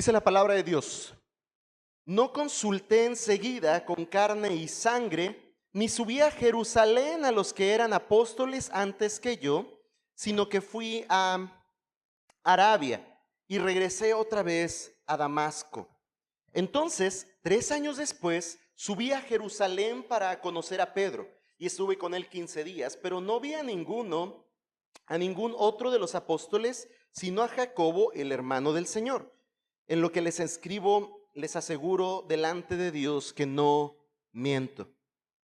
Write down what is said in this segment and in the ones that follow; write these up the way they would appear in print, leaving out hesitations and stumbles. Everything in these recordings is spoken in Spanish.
Dice la palabra de Dios: no consulté enseguida con carne y sangre, ni subí a Jerusalén a los que eran apóstoles antes que yo, sino que fui a Arabia y regresé otra vez a Damasco. Entonces, 3 años después, subí a Jerusalén para conocer a Pedro y estuve con él 15 días, pero no vi a ningún otro de los apóstoles, sino a Jacobo, el hermano del Señor. En lo que les escribo, les aseguro delante de Dios que no miento.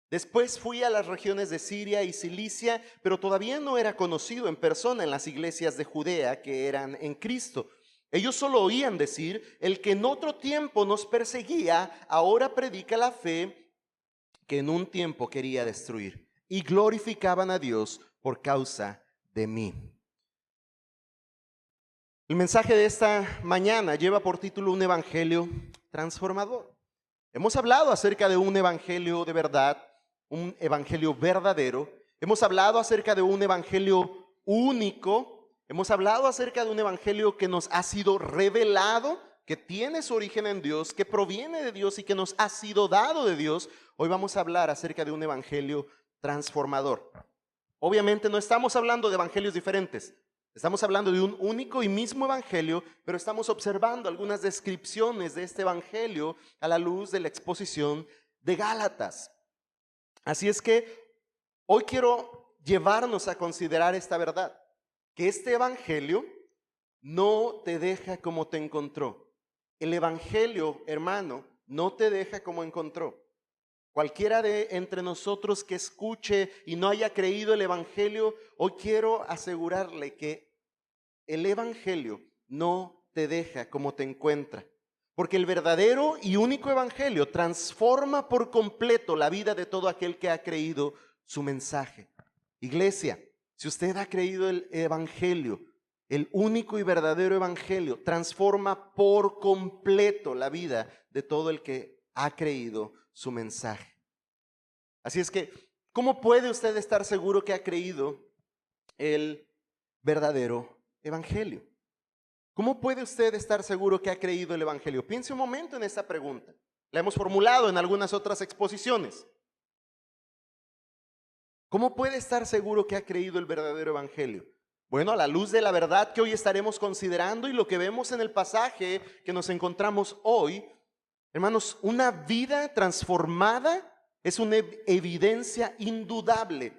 Después fui a las regiones de Siria y Cilicia, pero todavía no era conocido en persona en las iglesias de Judea que eran en Cristo. Ellos solo oían decir: el que en otro tiempo nos perseguía, ahora predica la fe que en un tiempo quería destruir. Y glorificaban a Dios por causa de mí. El mensaje de esta mañana lleva por título un evangelio transformador. Hemos hablado acerca de un evangelio de verdad, un evangelio verdadero. Hemos hablado acerca de un evangelio único. Hemos hablado acerca de un evangelio que nos ha sido revelado, que tiene su origen en Dios, que proviene de Dios y que nos ha sido dado de Dios. Hoy vamos a hablar acerca de un evangelio transformador. Obviamente no estamos hablando de evangelios diferentes. Estamos hablando de un único y mismo evangelio, pero estamos observando algunas descripciones de este evangelio a la luz de la exposición de Gálatas. Así es que hoy quiero llevarnos a considerar esta verdad, que este evangelio no te deja como te encontró. El evangelio, hermano, no te deja como encontró. Cualquiera de entre nosotros que escuche y no haya creído el evangelio, hoy quiero asegurarle que el evangelio no te deja como te encuentra. Porque el verdadero y único evangelio transforma por completo la vida de todo aquel que ha creído su mensaje. Iglesia, si usted ha creído el evangelio, el único y verdadero evangelio transforma por completo la vida de todo el que ha creído su mensaje. Así es que, ¿cómo puede usted estar seguro que ha creído el verdadero evangelio? ¿Cómo puede usted estar seguro que ha creído el evangelio? Piense un momento en esta pregunta. La hemos formulado en algunas otras exposiciones. ¿Cómo puede estar seguro que ha creído el verdadero evangelio? Bueno, a la luz de la verdad que hoy estaremos considerando y lo que vemos en el pasaje que nos encontramos hoy, hermanos, una vida transformada es una evidencia indudable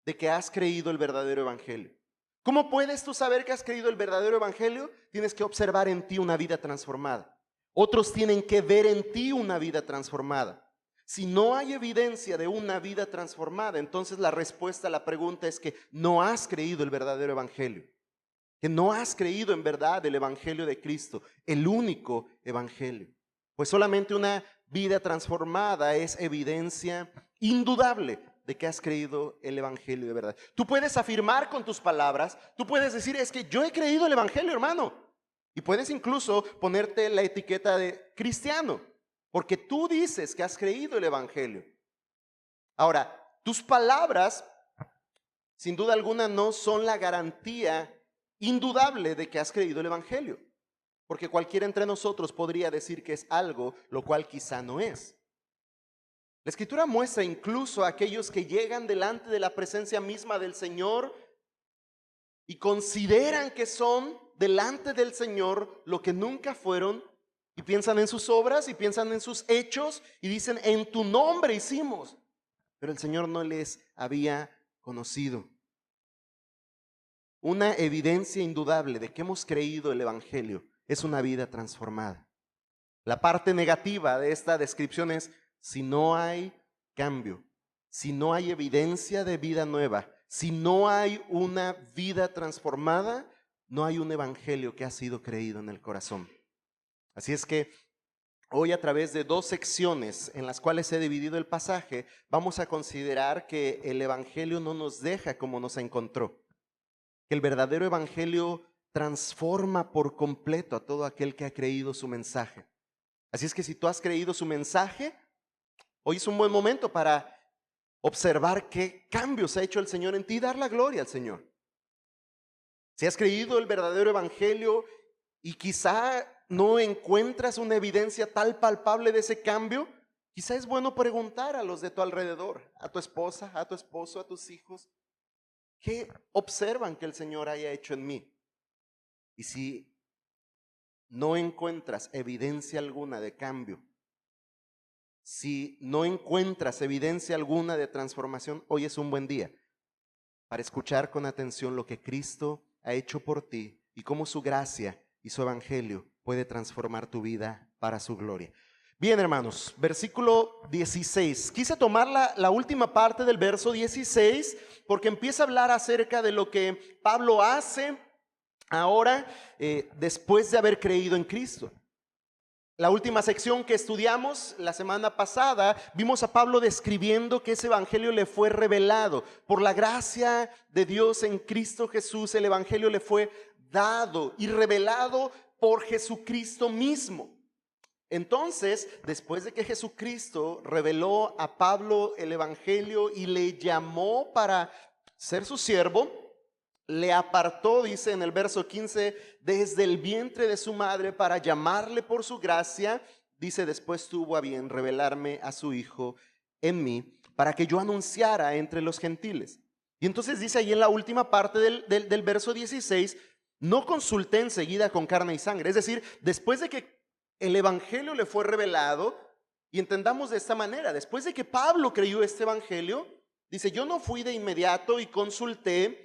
de que has creído el verdadero evangelio. ¿Cómo puedes tú saber que has creído el verdadero evangelio? Tienes que observar en ti una vida transformada. Otros tienen que ver en ti una vida transformada. Si no hay evidencia de una vida transformada, entonces la respuesta a la pregunta es que no has creído el verdadero evangelio. Que no has creído en verdad el evangelio de Cristo, el único evangelio. Pues solamente una vida transformada es evidencia indudable de que has creído el evangelio de verdad. Tú puedes afirmar con tus palabras, tú puedes decir: es que yo he creído el evangelio, hermano. Y puedes incluso ponerte la etiqueta de cristiano, porque tú dices que has creído el evangelio. Ahora, tus palabras, sin duda alguna, no son la garantía indudable de que has creído el evangelio. Porque cualquiera entre nosotros podría decir que es algo, lo cual quizá no es. La Escritura muestra incluso a aquellos que llegan delante de la presencia misma del Señor y consideran que son delante del Señor lo que nunca fueron, y piensan en sus obras y piensan en sus hechos y dicen: en tu nombre hicimos, pero el Señor no les había conocido. Una evidencia indudable de que hemos creído el evangelio es una vida transformada. La parte negativa de esta descripción es: si no hay cambio, si no hay evidencia de vida nueva, si no hay una vida transformada, no hay un evangelio que ha sido creído en el corazón. Así es que hoy, a través de 2 secciones en las cuales he dividido el pasaje, vamos a considerar que el evangelio no nos deja como nos encontró. Que el verdadero evangelio transforma por completo a todo aquel que ha creído su mensaje. Así es que si tú has creído su mensaje, hoy es un buen momento para observar qué cambios ha hecho el Señor en ti y dar la gloria al Señor. Si has creído el verdadero evangelio y quizá no encuentras una evidencia tal palpable de ese cambio, quizá es bueno preguntar a los de tu alrededor, a tu esposa, a tu esposo, a tus hijos, ¿qué observan que el Señor haya hecho en mí? Y si no encuentras evidencia alguna de cambio, si no encuentras evidencia alguna de transformación, hoy es un buen día para escuchar con atención lo que Cristo ha hecho por ti y cómo su gracia y su evangelio puede transformar tu vida para su gloria. Bien, hermanos, versículo 16. Quise tomar la última parte del verso 16 porque empieza a hablar acerca de lo que Pablo hace ahora después de haber creído en Cristo. La última sección que estudiamos la semana pasada, vimos a Pablo describiendo que ese evangelio le fue revelado. Por la gracia de Dios en Cristo Jesús, el evangelio le fue dado y revelado por Jesucristo mismo. Entonces, después de que Jesucristo reveló a Pablo el evangelio y le llamó para ser su siervo, le apartó, dice en el verso 15, desde el vientre de su madre para llamarle por su gracia. Dice, después tuvo a bien revelarme a su Hijo en mí para que yo anunciara entre los gentiles. Y entonces dice ahí en la última parte del verso 16, no consulté enseguida con carne y sangre. Es decir, después de que el evangelio le fue revelado, y entendamos de esta manera, después de que Pablo creyó este evangelio, dice, yo no fui de inmediato y consulté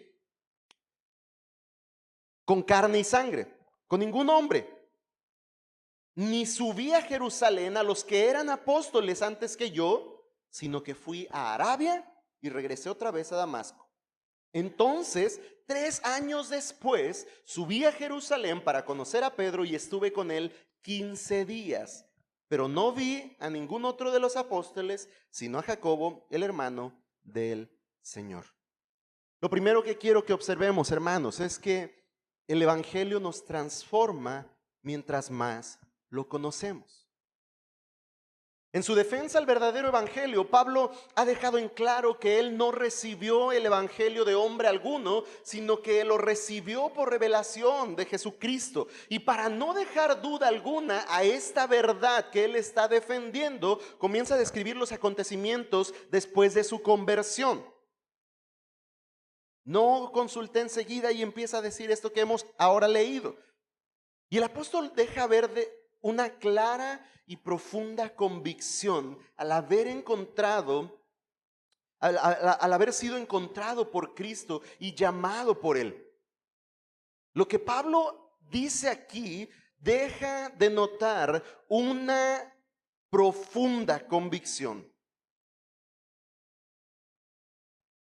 con carne y sangre, con ningún hombre, ni subí a Jerusalén a los que eran apóstoles antes que yo, sino que fui a Arabia y regresé otra vez a Damasco. Entonces, 3 años después, subí a Jerusalén para conocer a Pedro y estuve con él 15 días, pero no vi a ningún otro de los apóstoles, sino a Jacobo, el hermano del Señor. Lo primero que quiero que observemos, hermanos, es que el evangelio nos transforma mientras más lo conocemos. En su defensa al verdadero evangelio, Pablo ha dejado en claro que él no recibió el evangelio de hombre alguno, sino que lo recibió por revelación de Jesucristo. Y para no dejar duda alguna a esta verdad que él está defendiendo, comienza a describir los acontecimientos después de su conversión. No consulté enseguida y empieza a decir esto que hemos ahora leído. Y el apóstol deja ver de una clara y profunda convicción al haber encontrado, al haber sido encontrado por Cristo y llamado por Él. Lo que Pablo dice aquí deja de notar una profunda convicción.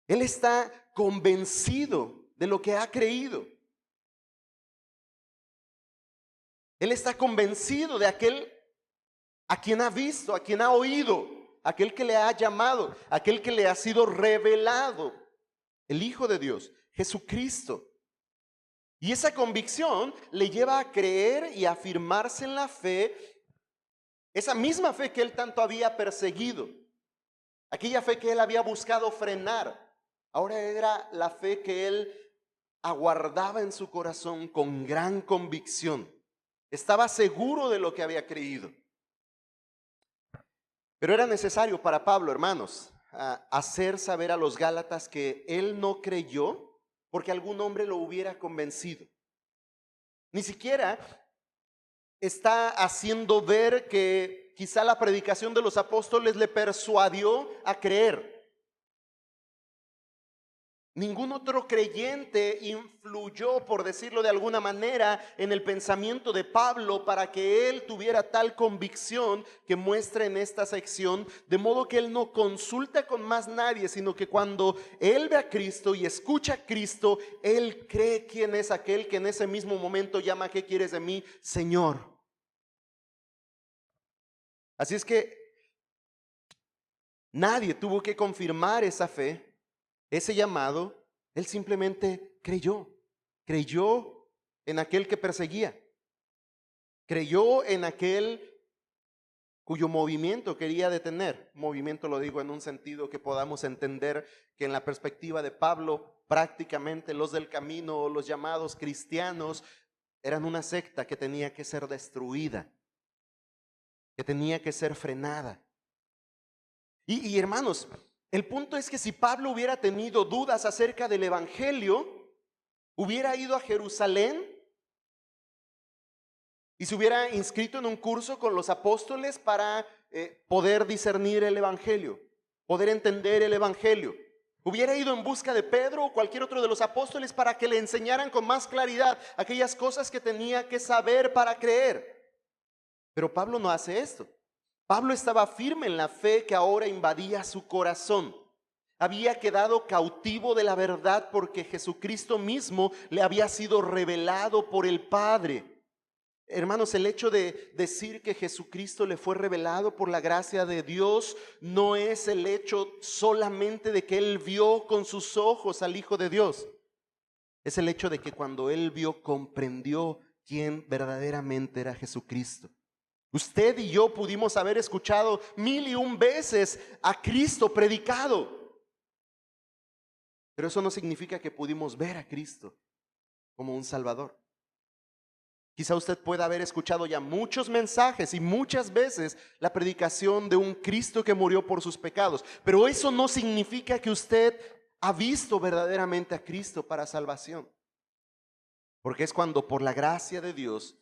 Él está convencido de lo que ha creído. Él está convencido de aquel a quien ha visto, a quien ha oído, aquel que le ha llamado, aquel que le ha sido revelado, el Hijo de Dios, Jesucristo. Y esa convicción le lleva a creer y a afirmarse en la fe, esa misma fe que él tanto había perseguido, aquella fe que él había buscado frenar. Ahora era la fe que él aguardaba en su corazón con gran convicción. Estaba seguro de lo que había creído. Pero era necesario para Pablo, hermanos, hacer saber a los Gálatas que él no creyó porque algún hombre lo hubiera convencido. Ni siquiera está haciendo ver que quizá la predicación de los apóstoles le persuadió a creer. Ningún otro creyente influyó, por decirlo de alguna manera, en el pensamiento de Pablo para que él tuviera tal convicción que muestra en esta sección, de modo que él no consulta con más nadie, sino que cuando él ve a Cristo y escucha a Cristo, él cree quién es aquel que en ese mismo momento llama: ¿qué quieres de mí, Señor? Así es que nadie tuvo que confirmar esa fe, ese llamado. Él simplemente creyó en aquel que perseguía, creyó en aquel cuyo movimiento quería detener. Movimiento lo digo en un sentido que podamos entender que en la perspectiva de Pablo, prácticamente los del camino o los llamados cristianos Eran una secta que tenía que ser destruida, que tenía que ser frenada. Y hermanos, el punto es que si Pablo hubiera tenido dudas acerca del evangelio, hubiera ido a Jerusalén y se hubiera inscrito en un curso con los apóstoles para poder discernir el evangelio, poder entender el evangelio. Hubiera ido en busca de Pedro o cualquier otro de los apóstoles para que le enseñaran con más claridad aquellas cosas que tenía que saber para creer. Pero Pablo no hace esto. Pablo estaba firme en la fe que ahora invadía su corazón. Había quedado cautivo de la verdad porque Jesucristo mismo le había sido revelado por el Padre. Hermanos, el hecho de decir que Jesucristo le fue revelado por la gracia de Dios no es el hecho solamente de que él vio con sus ojos al Hijo de Dios. Es el hecho de que cuando él vio, comprendió quién verdaderamente era Jesucristo. Usted y yo pudimos haber escuchado 1001 veces a Cristo predicado, pero eso no significa que pudimos ver a Cristo como un Salvador. Quizá usted pueda haber escuchado ya muchos mensajes y muchas veces la predicación de un Cristo que murió por sus pecados, pero eso no significa que usted ha visto verdaderamente a Cristo para salvación. Porque es cuando por la gracia de Dios,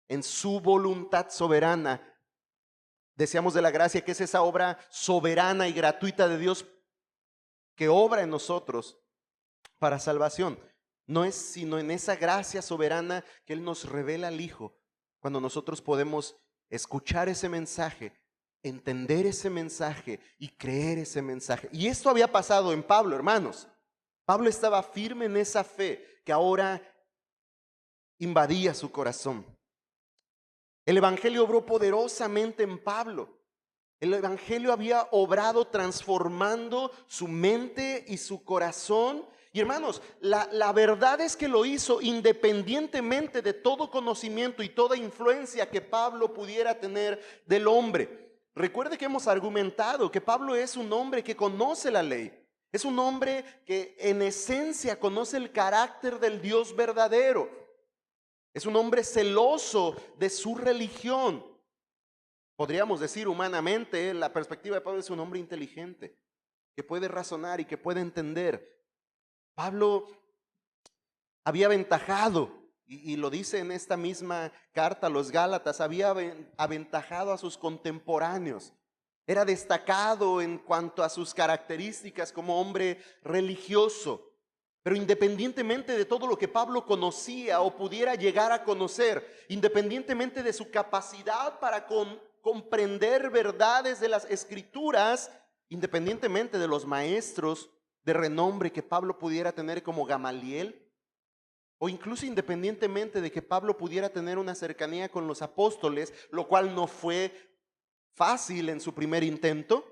en su voluntad soberana, decíamos de la gracia que es esa obra soberana y gratuita de Dios que obra en nosotros para salvación. No es sino en esa gracia soberana que Él nos revela al Hijo, cuando nosotros podemos escuchar ese mensaje, entender ese mensaje y creer ese mensaje. Y esto había pasado en Pablo, hermanos. Pablo estaba firme en esa fe que ahora invadía su corazón. El evangelio obró poderosamente en Pablo. El evangelio había obrado transformando su mente y su corazón. Y hermanos, la verdad es que lo hizo independientemente de todo conocimiento y toda influencia que Pablo pudiera tener del hombre. Recuerde que hemos argumentado que Pablo es un hombre que conoce la ley. Es un hombre que en esencia conoce el carácter del Dios verdadero. Es un hombre celoso de su religión. Podríamos decir humanamente, la perspectiva de Pablo es un hombre inteligente, que puede razonar y que puede entender. Pablo había aventajado, y lo dice en esta misma carta a los Gálatas, había aventajado a sus contemporáneos. Era destacado en cuanto a sus características como hombre religioso. Pero independientemente de todo lo que Pablo conocía o pudiera llegar a conocer, independientemente de su capacidad para comprender verdades de las Escrituras, independientemente de los maestros de renombre que Pablo pudiera tener como Gamaliel, o incluso independientemente de que Pablo pudiera tener una cercanía con los apóstoles, lo cual no fue fácil en su primer intento,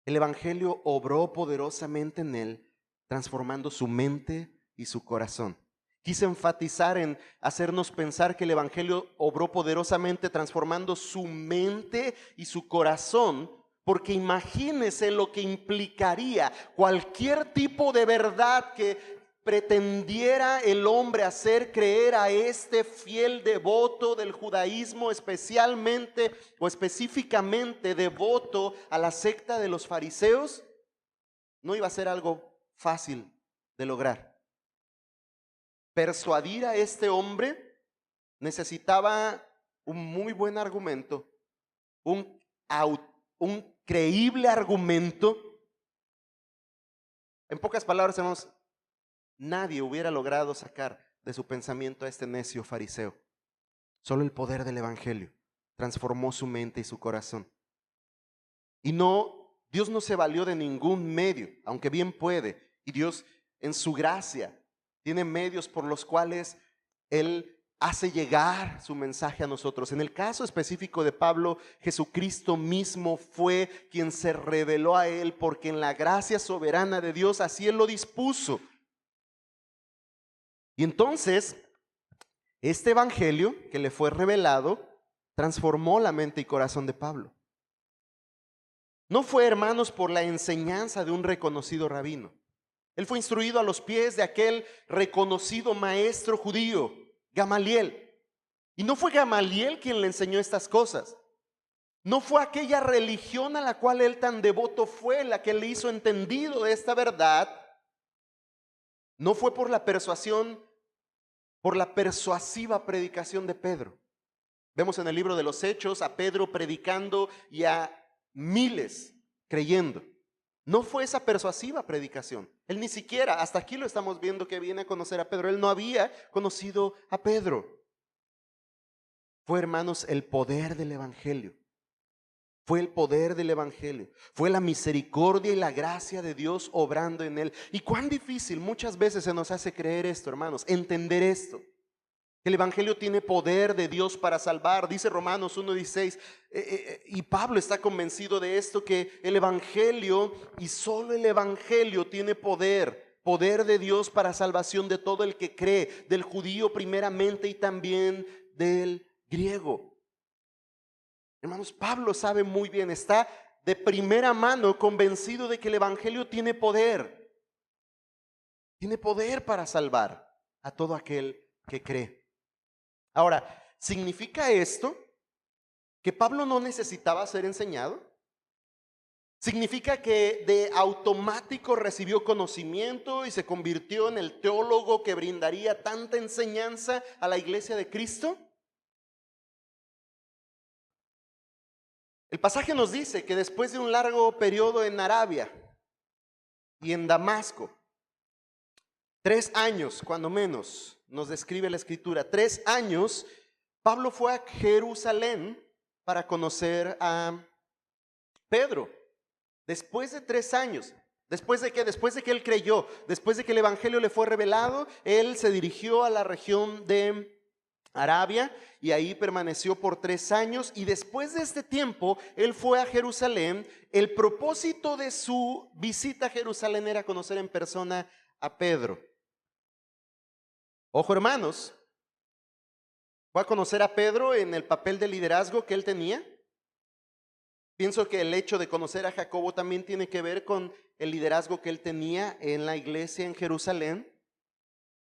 el evangelio obró poderosamente en él, transformando su mente y su corazón. Quise enfatizar en hacernos pensar que el evangelio obró poderosamente transformando su mente y su corazón, porque imagínese lo que implicaría cualquier tipo de verdad que pretendiera el hombre hacer creer a este fiel devoto del judaísmo, especialmente o específicamente devoto a la secta de los fariseos. No iba a ser algo fácil de lograr. Persuadir a este hombre necesitaba un muy buen argumento, un creíble argumento. En pocas palabras, hermanos, nadie hubiera logrado sacar de su pensamiento a este necio fariseo. Solo el poder del evangelio transformó su mente y su corazón. Y Dios no se valió de ningún medio, aunque bien puede. Y Dios en su gracia tiene medios por los cuales Él hace llegar su mensaje a nosotros. En el caso específico de Pablo, Jesucristo mismo fue quien se reveló a él, porque en la gracia soberana de Dios así Él lo dispuso. Y entonces, este evangelio que le fue revelado transformó la mente y corazón de Pablo. No fue, hermanos, por la enseñanza de un reconocido rabino. Él fue instruido a los pies de aquel reconocido maestro judío, Gamaliel. Y no fue Gamaliel quien le enseñó estas cosas. No fue aquella religión a la cual él tan devoto fue la que le hizo entendido de esta verdad. No fue por la persuasión, por la persuasiva predicación de Pedro. Vemos en el libro de los Hechos a Pedro predicando y a miles creyendo. No fue esa persuasiva predicación. Él ni siquiera, hasta aquí lo estamos viendo que viene a conocer a Pedro. Él no había conocido a Pedro. Fue, hermanos, el poder del evangelio. Fue el poder del evangelio. Fue la misericordia y la gracia de Dios obrando en él. Y cuán difícil muchas veces se nos hace creer esto, hermanos, entender esto. El evangelio tiene poder de Dios para salvar. Dice Romanos 1:16, y Pablo está convencido de esto, que el evangelio y solo el evangelio tiene poder de Dios para salvación de todo el que cree, del judío primeramente y también del griego. Hermanos, Pablo sabe muy bien, está de primera mano convencido de que el evangelio tiene poder para salvar a todo aquel que cree. Ahora, ¿significa esto que Pablo no necesitaba ser enseñado? ¿Significa que de automático recibió conocimiento y se convirtió en el teólogo que brindaría tanta enseñanza a la iglesia de Cristo? El pasaje nos dice que después de un largo periodo en Arabia y en Damasco, 3 años cuando menos, nos describe la escritura, 3 años, Pablo fue a Jerusalén para conocer a Pedro. Después de 3 años, después de que él creyó, después de que el evangelio le fue revelado, él se dirigió a la región de Arabia y ahí permaneció por 3 años, y después de este tiempo él fue a Jerusalén. El propósito de su visita a Jerusalén era conocer en persona a Pedro. Ojo, hermanos, fue a conocer a Pedro en el papel de liderazgo que él tenía. Pienso que el hecho de conocer a Jacobo también tiene que ver con el liderazgo que él tenía en la iglesia en Jerusalén.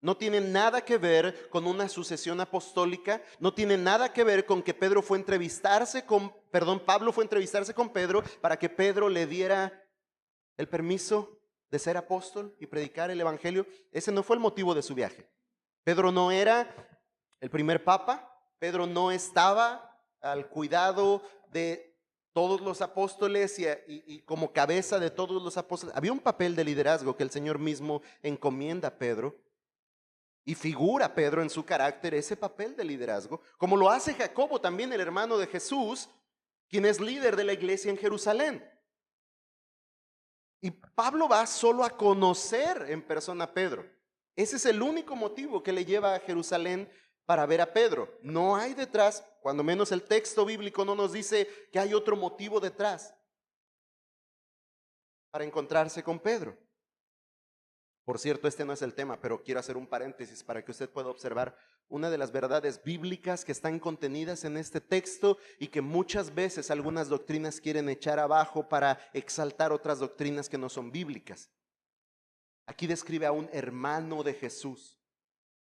No tiene nada que ver con una sucesión apostólica, no tiene nada que ver con que Pablo fue a entrevistarse con Pedro para que Pedro le diera el permiso de ser apóstol y predicar el evangelio. Ese no fue el motivo de su viaje. Pedro no era el primer papa, Pedro no estaba al cuidado de todos los apóstoles y como cabeza de todos los apóstoles. Había un papel de liderazgo que el Señor mismo encomienda a Pedro. Y figura Pedro en su carácter ese papel de liderazgo, como lo hace Jacobo también, el hermano de Jesús, quien es líder de la iglesia en Jerusalén. Y Pablo va solo a conocer en persona a Pedro. Ese es el único motivo que le lleva a Jerusalén para ver a Pedro. No hay detrás, cuando menos el texto bíblico no nos dice que hay otro motivo detrás para encontrarse con Pedro. Por cierto, este no es el tema, pero quiero hacer un paréntesis para que usted pueda observar una de las verdades bíblicas que están contenidas en este texto y que muchas veces algunas doctrinas quieren echar abajo para exaltar otras doctrinas que no son bíblicas. Aquí describe a un hermano de Jesús.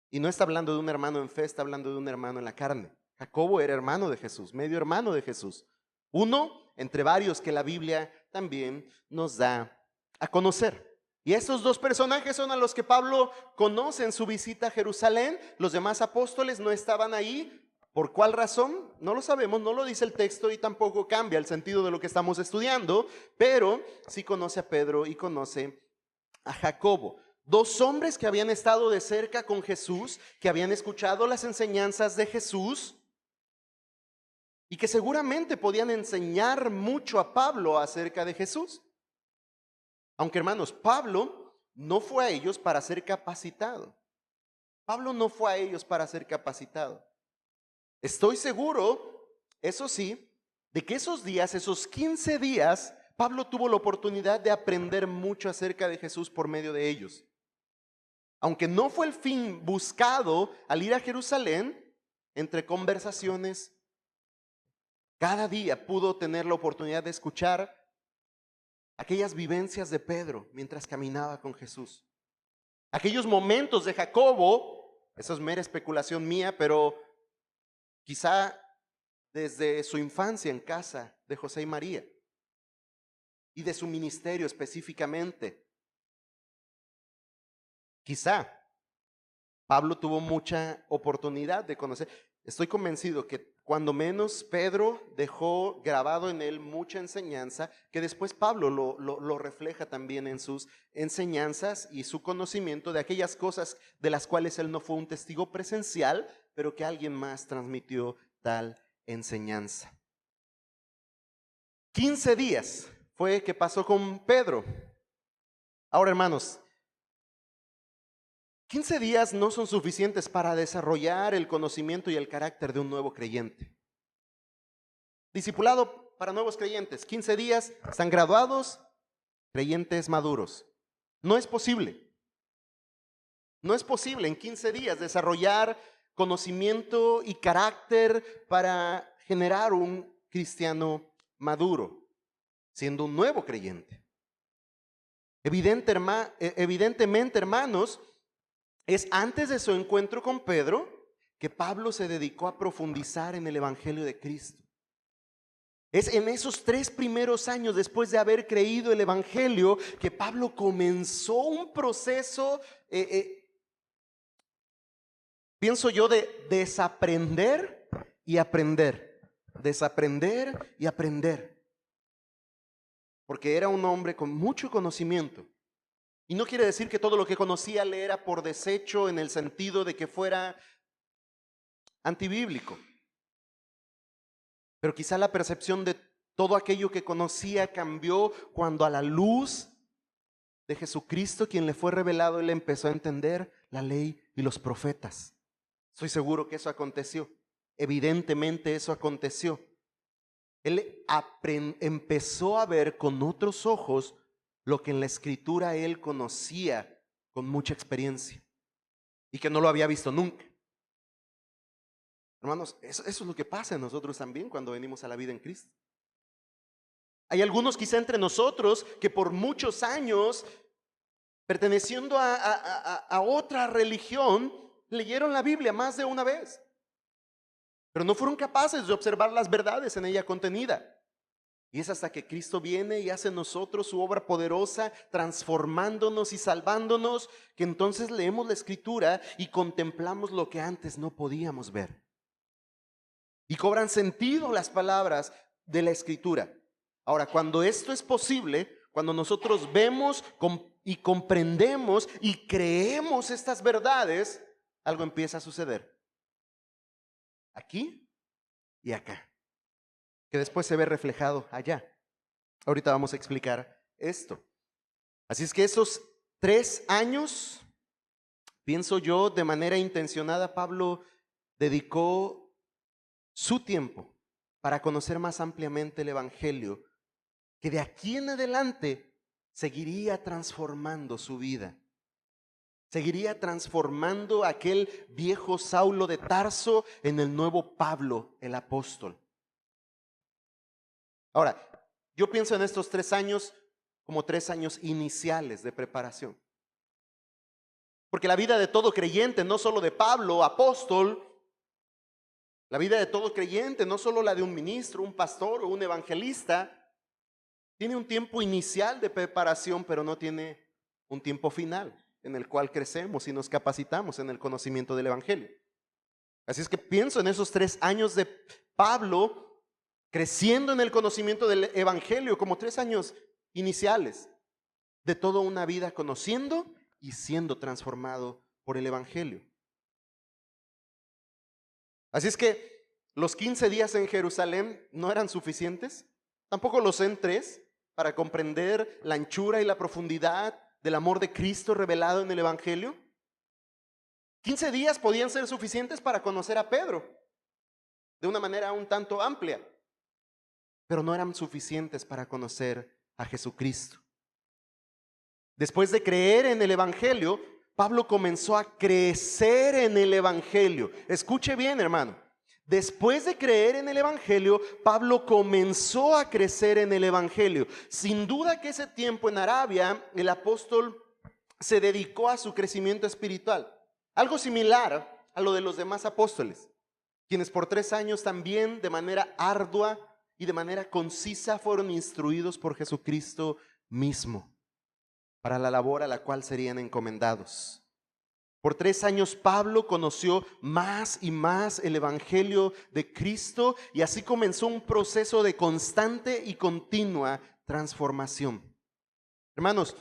Y no está hablando de un hermano en fe, está hablando de un hermano en la carne. Jacobo era hermano de Jesús, medio hermano de Jesús. Uno entre varios que la Biblia también nos da a conocer. Y estos 2 personajes son a los que Pablo conoce en su visita a Jerusalén. Los demás apóstoles no estaban ahí. ¿Por cuál razón? No lo sabemos, no lo dice el texto y tampoco cambia el sentido de lo que estamos estudiando, pero sí conoce a Pedro y conoce a Jacobo. 2 hombres que habían estado de cerca con Jesús, que habían escuchado las enseñanzas de Jesús y que seguramente podían enseñar mucho a Pablo acerca de Jesús. Aunque, hermanos, Pablo no fue a ellos para ser capacitado. Pablo no fue a ellos para ser capacitado. Estoy seguro, eso sí, de que esos días, esos 15 días, Pablo tuvo la oportunidad de aprender mucho acerca de Jesús por medio de ellos. Aunque no fue el fin buscado al ir a Jerusalén, entre conversaciones, cada día pudo tener la oportunidad de escuchar aquellas vivencias de Pedro mientras caminaba con Jesús. Aquellos momentos de Jacobo, eso es mera especulación mía, pero quizá desde su infancia en casa de José y María y de su ministerio específicamente. Quizá Pablo tuvo mucha oportunidad de conocer. Estoy convencido que cuando menos Pedro dejó grabado en él mucha enseñanza, que después Pablo lo refleja también en sus enseñanzas y su conocimiento de aquellas cosas de las cuales él no fue un testigo presencial, pero que alguien más transmitió tal enseñanza. 15 días fue que pasó con Pedro. Ahora, hermanos, 15 días no son suficientes para desarrollar el conocimiento y el carácter de un nuevo creyente. Discipulado para nuevos creyentes, 15 días, están graduados, creyentes maduros. No es posible. No es posible en 15 días desarrollar conocimiento y carácter para generar un cristiano maduro, siendo un nuevo creyente. Evidentemente, hermanos, es antes de su encuentro con Pedro que Pablo se dedicó a profundizar en el Evangelio de Cristo. Es en esos 3 primeros años después de haber creído el Evangelio que Pablo comenzó un proceso, pienso yo, de desaprender y aprender. Desaprender y aprender. Porque era un hombre con mucho conocimiento. Y no quiere decir que todo lo que conocía le era por desecho en el sentido de que fuera antibíblico. Pero quizá la percepción de todo aquello que conocía cambió cuando a la luz de Jesucristo, quien le fue revelado, él empezó a entender la ley y los profetas. Estoy seguro que eso aconteció. Evidentemente eso aconteció. Él empezó a ver con otros ojos lo que en la Escritura él conocía con mucha experiencia y que no lo había visto nunca. Hermanos, eso es lo que pasa en nosotros también cuando venimos a la vida en Cristo. Hay algunos quizá entre nosotros que por muchos años, perteneciendo a otra religión, leyeron la Biblia más de una vez, pero no fueron capaces de observar las verdades en ella contenida. Y es hasta que Cristo viene y hace en nosotros su obra poderosa, transformándonos y salvándonos, que entonces leemos la Escritura y contemplamos lo que antes no podíamos ver. Y cobran sentido las palabras de la Escritura. Ahora, cuando esto es posible, cuando nosotros vemos y comprendemos y creemos estas verdades, algo empieza a suceder. Aquí y acá, que después se ve reflejado allá. Ahorita vamos a explicar esto. Así es que esos 3 años, pienso yo, de manera intencionada, Pablo dedicó su tiempo para conocer más ampliamente el Evangelio, que de aquí en adelante seguiría transformando su vida. Seguiría transformando aquel viejo Saulo de Tarso en el nuevo Pablo, el apóstol. Ahora, yo pienso en estos 3 años como 3 años iniciales de preparación. Porque la vida de todo creyente, no solo de Pablo, apóstol, la vida de todo creyente, no solo la de un ministro, un pastor o un evangelista, tiene un tiempo inicial de preparación, pero no tiene un tiempo final en el cual crecemos y nos capacitamos en el conocimiento del Evangelio. Así es que pienso en esos 3 años de Pablo creciendo en el conocimiento del Evangelio como 3 años iniciales de toda una vida conociendo y siendo transformado por el Evangelio. Así es que los 15 días en Jerusalén no eran suficientes, tampoco los 3 para comprender la anchura y la profundidad del amor de Cristo revelado en el Evangelio. 15 días podían ser suficientes para conocer a Pedro de una manera un tanto amplia, pero no eran suficientes para conocer a Jesucristo. Después de creer en el Evangelio, Pablo comenzó a crecer en el Evangelio. Escuche bien, hermano. Después de creer en el Evangelio, Pablo comenzó a crecer en el Evangelio. Sin duda que ese tiempo en Arabia, el apóstol se dedicó a su crecimiento espiritual. Algo similar a lo de los demás apóstoles, quienes por 3 años también de manera ardua y de manera concisa fueron instruidos por Jesucristo mismo para la labor a la cual serían encomendados. Por 3 años Pablo conoció más y más el Evangelio de Cristo y así comenzó un proceso de constante y continua transformación. Hermanos,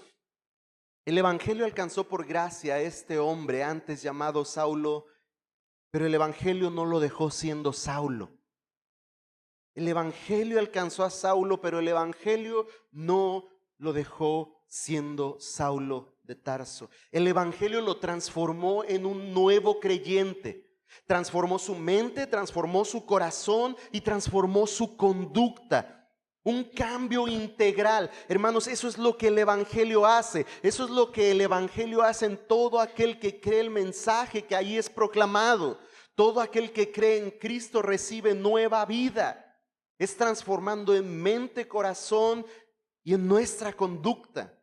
el Evangelio alcanzó por gracia a este hombre antes llamado Saulo, pero el Evangelio no lo dejó siendo Saulo. El Evangelio alcanzó a Saulo, pero el Evangelio no lo dejó siendo Saulo de Tarso. El Evangelio lo transformó en un nuevo creyente. Transformó su mente, transformó su corazón y transformó su conducta. Un cambio integral. Hermanos, eso es lo que el Evangelio hace. Eso es lo que el Evangelio hace en todo aquel que cree el mensaje que ahí es proclamado. Todo aquel que cree en Cristo recibe nueva vida. Es transformando en mente, corazón y en nuestra conducta.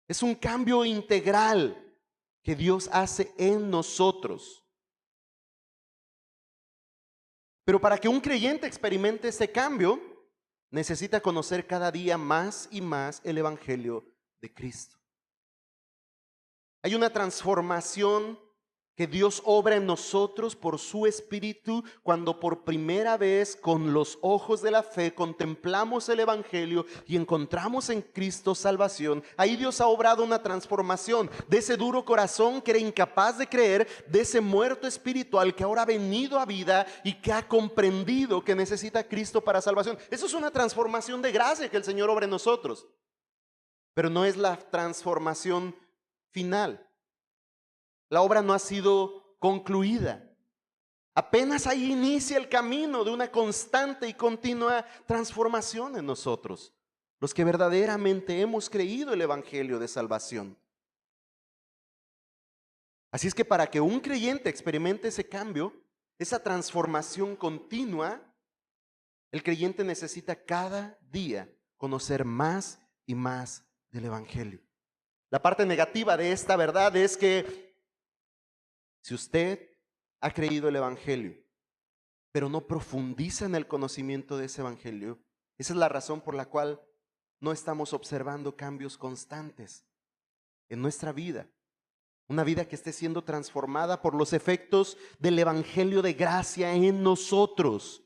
Es un cambio integral que Dios hace en nosotros. Pero para que un creyente experimente ese cambio, necesita conocer cada día más y más el Evangelio de Cristo. Hay una transformación que Dios obra en nosotros por su Espíritu cuando por primera vez con los ojos de la fe contemplamos el Evangelio y encontramos en Cristo salvación. Ahí Dios ha obrado una transformación de ese duro corazón que era incapaz de creer, de ese muerto espiritual que ahora ha venido a vida y que ha comprendido que necesita a Cristo para salvación. Eso es una transformación de gracia que el Señor obra en nosotros, pero no es la transformación final. La obra no ha sido concluida. Apenas ahí inicia el camino de una constante y continua transformación en nosotros, los que verdaderamente hemos creído el Evangelio de salvación. Así es que para que un creyente experimente ese cambio, esa transformación continua, el creyente necesita cada día conocer más y más del Evangelio. La parte negativa de esta verdad es que si usted ha creído el Evangelio, pero no profundiza en el conocimiento de ese Evangelio, esa es la razón por la cual no estamos observando cambios constantes en nuestra vida. Una vida que esté siendo transformada por los efectos del Evangelio de gracia en nosotros.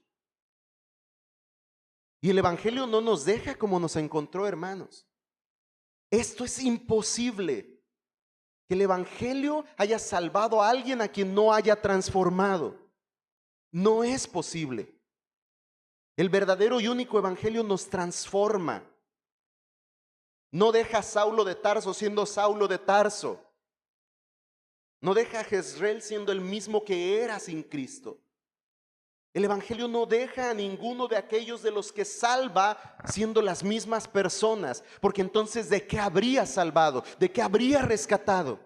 Y el Evangelio no nos deja como nos encontró, hermanos. Esto es imposible. Que el Evangelio haya salvado a alguien a quien no haya transformado. No es posible. El verdadero y único Evangelio nos transforma. No deja a Saulo de Tarso siendo Saulo de Tarso. No deja a Jezreel siendo el mismo que era sin Cristo. El Evangelio no deja a ninguno de aquellos de los que salva siendo las mismas personas, porque entonces ¿de qué habría salvado? ¿De qué habría rescatado?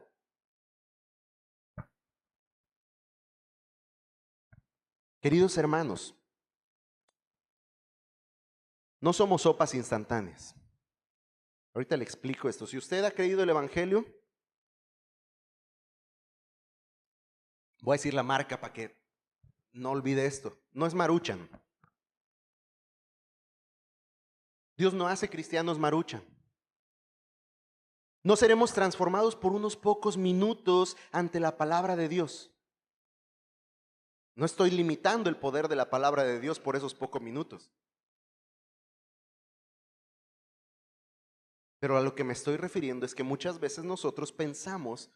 Queridos hermanos, no somos sopas instantáneas. Ahorita le explico esto. Si usted ha creído el Evangelio, voy a decir la marca para que no olvide esto. No es Maruchan. Dios no hace cristianos Maruchan. No seremos transformados por unos pocos minutos ante la palabra de Dios. No estoy limitando el poder de la palabra de Dios por esos pocos minutos. Pero a lo que me estoy refiriendo es que muchas veces nosotros pensamos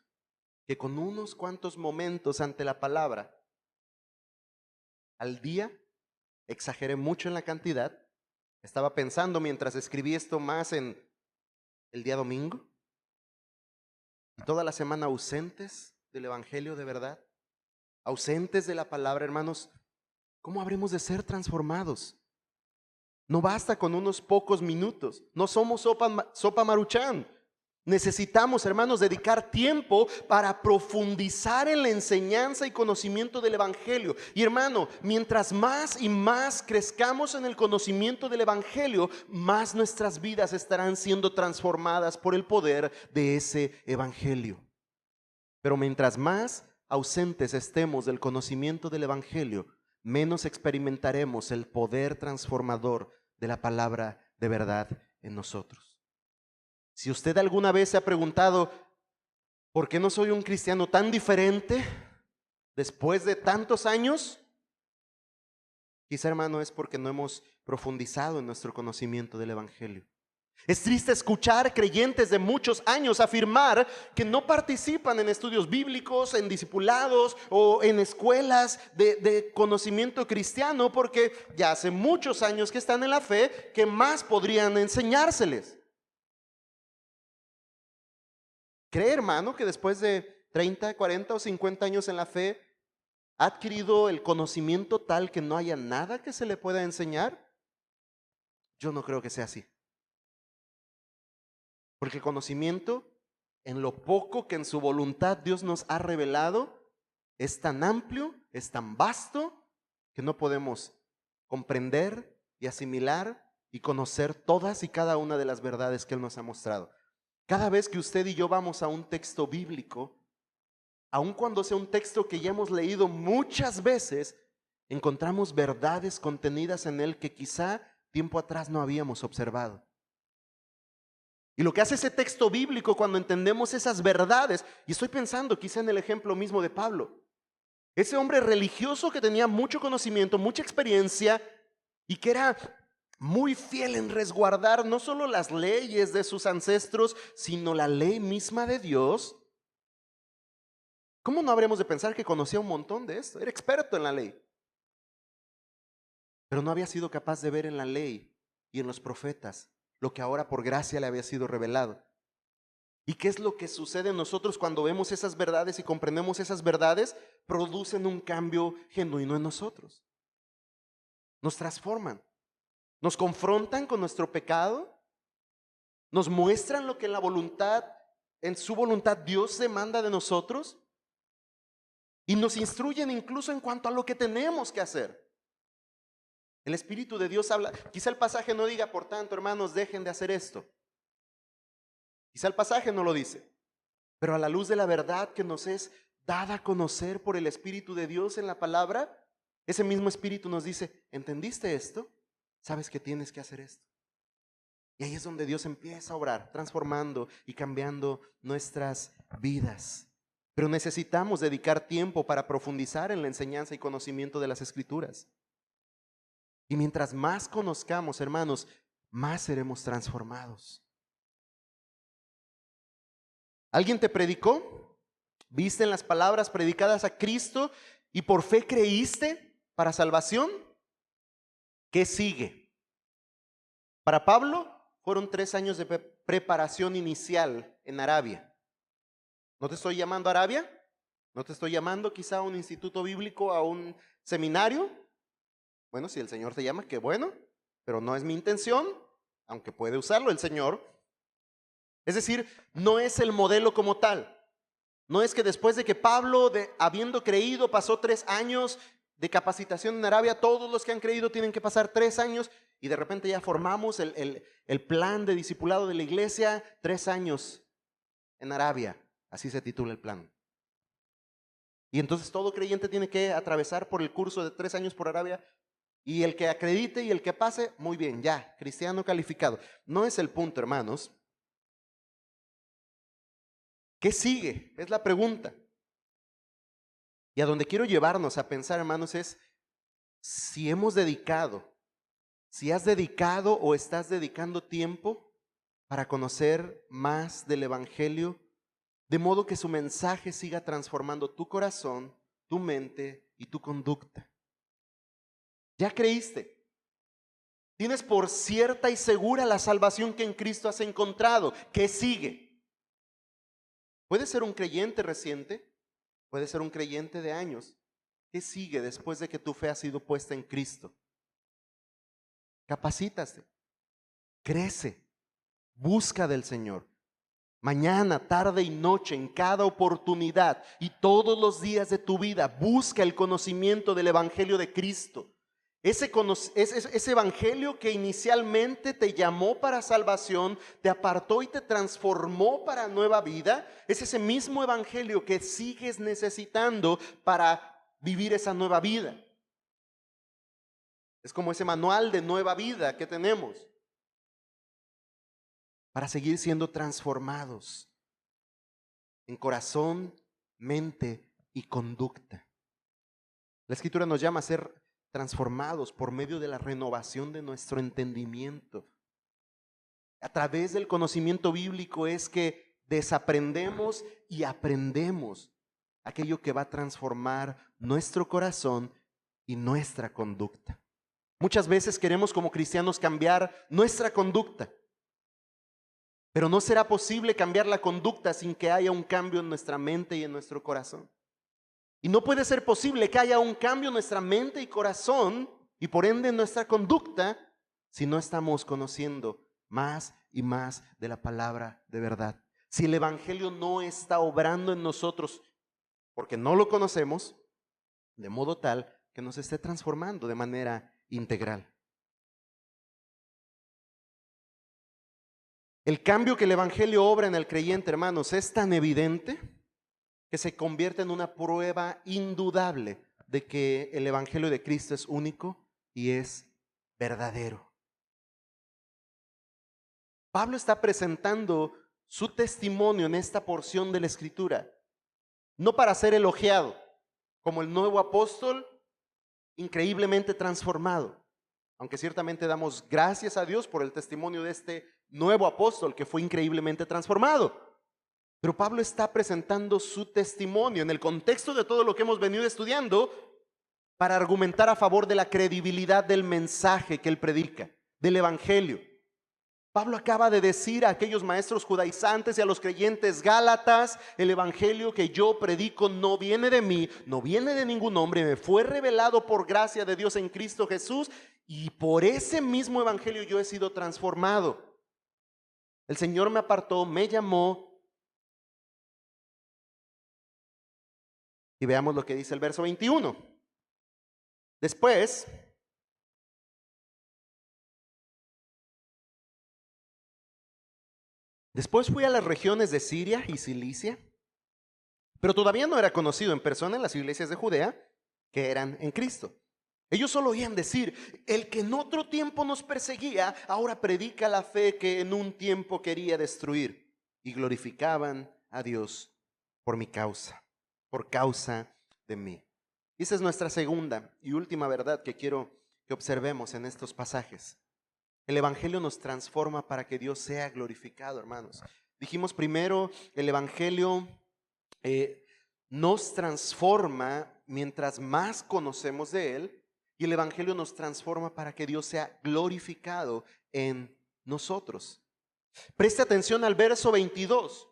que con unos cuantos momentos ante la palabra al día, exageré mucho en la cantidad, estaba pensando mientras escribí esto más en el día domingo, y toda la semana ausentes del Evangelio de verdad, ausentes de la palabra, hermanos, ¿cómo habremos de ser transformados? No basta con unos pocos minutos, no somos sopa Maruchan. Necesitamos, hermanos, dedicar tiempo para profundizar en la enseñanza y conocimiento del Evangelio. Y hermano, mientras más y más crezcamos en el conocimiento del Evangelio, más nuestras vidas estarán siendo transformadas por el poder de ese Evangelio. Pero mientras más ausentes estemos del conocimiento del Evangelio, menos experimentaremos el poder transformador de la palabra de verdad en nosotros. Si usted alguna vez se ha preguntado, ¿por qué no soy un cristiano tan diferente después de tantos años? Quizá, hermano, es porque no hemos profundizado en nuestro conocimiento del Evangelio. Es triste escuchar creyentes de muchos años afirmar que no participan en estudios bíblicos, en discipulados o en escuelas de conocimiento cristiano, porque ya hace muchos años que están en la fe, que más podrían enseñárseles. ¿Cree, hermano, que después de 30, 40 o 50 años en la fe ha adquirido el conocimiento tal que no haya nada que se le pueda enseñar? Yo no creo que sea así. Porque el conocimiento, en lo poco que en su voluntad Dios nos ha revelado, es tan amplio, es tan vasto, que no podemos comprender y asimilar y conocer todas y cada una de las verdades que Él nos ha mostrado. Cada vez que usted y yo vamos a un texto bíblico, aun cuando sea un texto que ya hemos leído muchas veces, encontramos verdades contenidas en él que quizá tiempo atrás no habíamos observado. Y lo que hace ese texto bíblico cuando entendemos esas verdades, y estoy pensando quizá en el ejemplo mismo de Pablo, ese hombre religioso que tenía mucho conocimiento, mucha experiencia y que era muy fiel en resguardar no solo las leyes de sus ancestros, sino la ley misma de Dios. ¿Cómo no habremos de pensar que conocía un montón de esto? Era experto en la ley. Pero no había sido capaz de ver en la ley y en los profetas lo que ahora por gracia le había sido revelado. ¿Y qué es lo que sucede en nosotros cuando vemos esas verdades y comprendemos esas verdades? Producen un cambio genuino en nosotros. Nos transforman. Nos confrontan con nuestro pecado. Nos muestran lo que en su voluntad Dios demanda de nosotros. Y nos instruyen incluso en cuanto a lo que tenemos que hacer. El Espíritu de Dios habla. Quizá el pasaje no diga, por tanto, hermanos, dejen de hacer esto. Quizá el pasaje no lo dice. Pero a la luz de la verdad que nos es dada a conocer por el Espíritu de Dios en la palabra, ese mismo Espíritu nos dice, ¿entendiste esto? ¿Sabes que tienes que hacer esto? Y ahí es donde Dios empieza a obrar, transformando y cambiando nuestras vidas. Pero necesitamos dedicar tiempo para profundizar en la enseñanza y conocimiento de las Escrituras. Y mientras más conozcamos, hermanos, más seremos transformados. ¿Alguien te predicó? ¿Viste en las palabras predicadas a Cristo y por fe creíste para salvación? ¿Qué sigue? Para Pablo fueron 3 años de preparación inicial en Arabia. ¿No te estoy llamando a Arabia? ¿No te estoy llamando quizá a un instituto bíblico, a un seminario? Bueno, si el Señor te llama, qué bueno, pero no es mi intención, aunque puede usarlo el Señor. Es decir, no es el modelo como tal. No es que después de que Pablo, habiendo creído, pasó 3 años de capacitación en Arabia, todos los que han creído tienen que pasar 3 años y de repente ya formamos el plan de discipulado de la iglesia, 3 años en Arabia, así se titula el plan. Y entonces todo creyente tiene que atravesar por el curso de 3 años por Arabia. Y el que acredite y el que pase, muy bien, ya, cristiano calificado. No es el punto, hermanos. ¿Qué sigue? Es la pregunta. Y a donde quiero llevarnos a pensar, hermanos, es si has dedicado o estás dedicando tiempo para conocer más del Evangelio, de modo que su mensaje siga transformando tu corazón, tu mente y tu conducta. ¿Ya creíste? Tienes por cierta y segura la salvación que en Cristo has encontrado. ¿Qué sigue? Puede ser un creyente reciente, puede ser un creyente de años. ¿Qué sigue después de que tu fe ha sido puesta en Cristo? Capacítate, crece, busca del Señor. Mañana, tarde y noche, en cada oportunidad y todos los días de tu vida, busca el conocimiento del Evangelio de Cristo. Ese evangelio que inicialmente te llamó para salvación, te apartó y te transformó para nueva vida, es ese mismo evangelio que sigues necesitando para vivir esa nueva vida. Es como ese manual de nueva vida que tenemos para seguir siendo transformados en corazón, mente y conducta. La Escritura nos llama a ser transformados por medio de la renovación de nuestro entendimiento. A través del conocimiento bíblico es que desaprendemos y aprendemos aquello que va a transformar nuestro corazón y nuestra conducta. Muchas veces queremos como cristianos cambiar nuestra conducta, pero no será posible cambiar la conducta sin que haya un cambio en nuestra mente y en nuestro corazón. Y no puede ser posible que haya un cambio en nuestra mente y corazón y por ende en nuestra conducta si no estamos conociendo más y más de la palabra de verdad. Si el evangelio no está obrando en nosotros porque no lo conocemos, de modo tal que nos esté transformando de manera integral. El cambio que el evangelio obra en el creyente, hermanos, es tan evidente que se convierte en una prueba indudable de que el evangelio de Cristo es único y es verdadero. Pablo está presentando su testimonio en esta porción de la Escritura, no para ser elogiado como el nuevo apóstol increíblemente transformado, aunque ciertamente damos gracias a Dios por el testimonio de este nuevo apóstol que fue increíblemente transformado. Pero Pablo está presentando su testimonio en el contexto de todo lo que hemos venido estudiando para argumentar a favor de la credibilidad del mensaje que él predica, del evangelio. Pablo acaba de decir a aquellos maestros judaizantes y a los creyentes gálatas: el evangelio que yo predico no viene de mí, no viene de ningún hombre, me fue revelado por gracia de Dios en Cristo Jesús, y por ese mismo evangelio yo he sido transformado. El Señor me apartó, me llamó. Y veamos lo que dice el verso 21. Después fui a las regiones de Siria y Cilicia, pero todavía no era conocido en persona en las iglesias de Judea que eran en Cristo. Ellos solo oían decir: el que en otro tiempo nos perseguía, ahora predica la fe que en un tiempo quería destruir. Y glorificaban a Dios por mi causa, por causa de mí. Y esa es nuestra segunda y última verdad que quiero que observemos en estos pasajes. El evangelio nos transforma para que Dios sea glorificado, hermanos. Dijimos primero, el evangelio nos transforma mientras más conocemos de él, y el evangelio nos transforma para que Dios sea glorificado en nosotros. Preste atención al verso 22.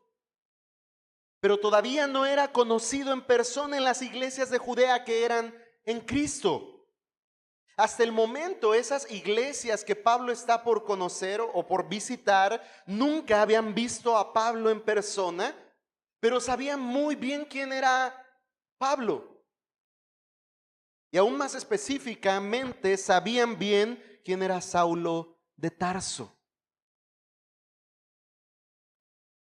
Pero todavía no era conocido en persona en las iglesias de Judea que eran en Cristo. Hasta el momento, esas iglesias que Pablo está por conocer o por visitar nunca habían visto a Pablo en persona, pero sabían muy bien quién era Pablo. Y aún más específicamente, sabían bien quién era Saulo de Tarso.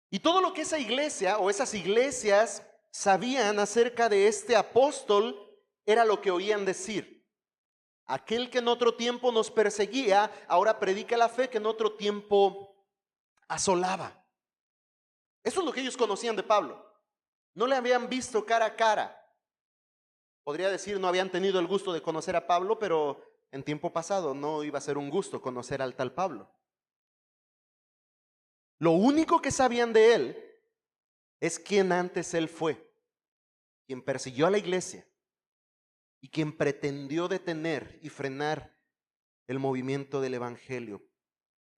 Y todo lo que esa iglesia o esas iglesias sabían acerca de este apóstol era lo que oían decir: aquel que en otro tiempo nos perseguía, ahora predica la fe que en otro tiempo asolaba. Eso es lo que ellos conocían de Pablo. No le habían visto cara a cara. Podría decir, no habían tenido el gusto de conocer a Pablo, pero en tiempo pasado no iba a ser un gusto conocer al tal Pablo. Lo único que sabían de él es quién antes él fue, quien persiguió a la iglesia y quien pretendió detener y frenar el movimiento del evangelio,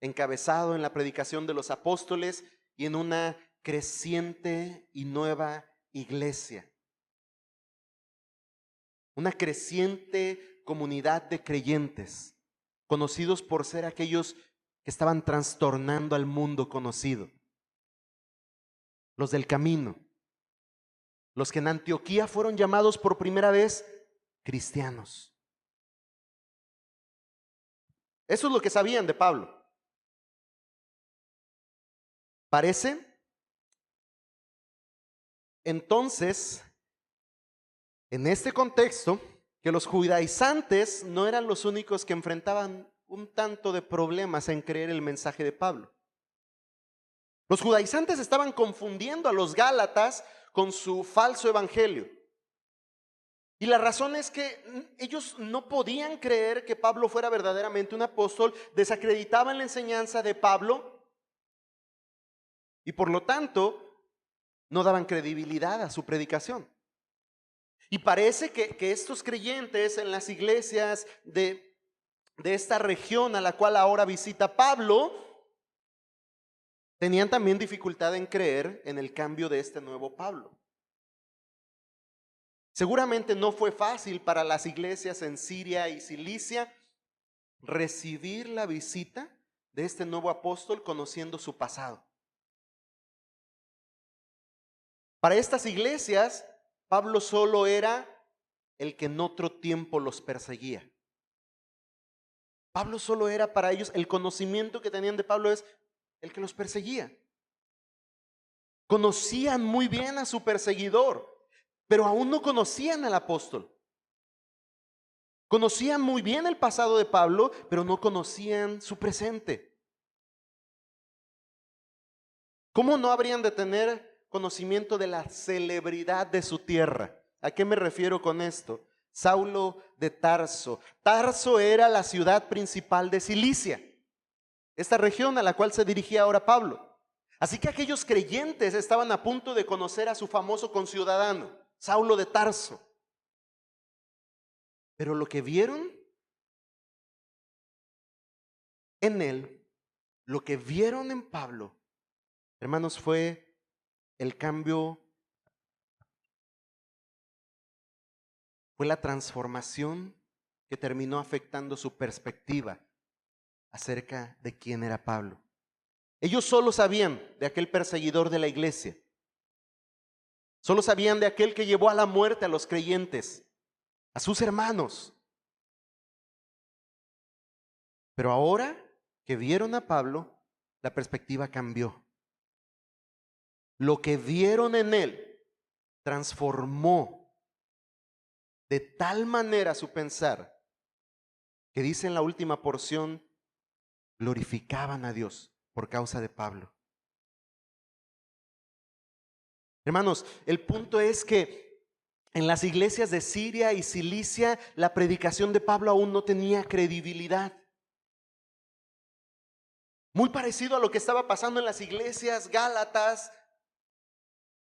encabezado en la predicación de los apóstoles y en una creciente y nueva iglesia. Una creciente comunidad de creyentes, conocidos por ser aquellos que estaban trastornando al mundo conocido. los del camino, los que en Antioquía fueron llamados por primera vez cristianos. Eso es lo que sabían de Pablo. Parece entonces, en este contexto, que los judaizantes no eran los únicos que enfrentaban un tanto de problemas en creer el mensaje de Pablo. Los judaizantes estaban confundiendo a los gálatas con su falso evangelio. Y la razón es que ellos no podían creer que Pablo fuera verdaderamente un apóstol, desacreditaban la enseñanza de Pablo y por lo tanto no daban credibilidad a su predicación. Y parece que estos creyentes en las iglesias de esta región a la cual ahora visita Pablo, tenían también dificultad en creer en el cambio de este nuevo Pablo. Seguramente no fue fácil para las iglesias en Siria y Cilicia recibir la visita de este nuevo apóstol conociendo su pasado. Para estas iglesias, Pablo solo era el que en otro tiempo los perseguía. Pablo solo era para ellos, el conocimiento que tenían de Pablo es el que los perseguía. Conocían muy bien a su perseguidor, pero aún no conocían al apóstol. Conocían muy bien el pasado de Pablo, pero no conocían su presente. ¿Cómo no habrían de tener conocimiento de la celebridad de su tierra? ¿A qué me refiero con esto? Saulo de Tarso. Tarso era la ciudad principal de Cilicia, esta región a la cual se dirigía ahora Pablo. Así que aquellos creyentes estaban a punto de conocer a su famoso conciudadano, Saulo de Tarso. Pero lo que vieron en él, lo que vieron en Pablo, hermanos, fue el cambio, fue la transformación que terminó afectando su perspectiva acerca de quién era Pablo. Ellos solo sabían de aquel perseguidor de la iglesia. Solo sabían de aquel que llevó a la muerte a los creyentes, a sus hermanos. Pero ahora que vieron a Pablo, la perspectiva cambió. Lo que vieron en él transformó de tal manera su pensar que dice en la última porción, glorificaban a Dios por causa de Pablo. Hermanos, el punto es que en las iglesias de Siria y Cilicia la predicación de Pablo aún no tenía credibilidad. Muy parecido a lo que estaba pasando en las iglesias gálatas,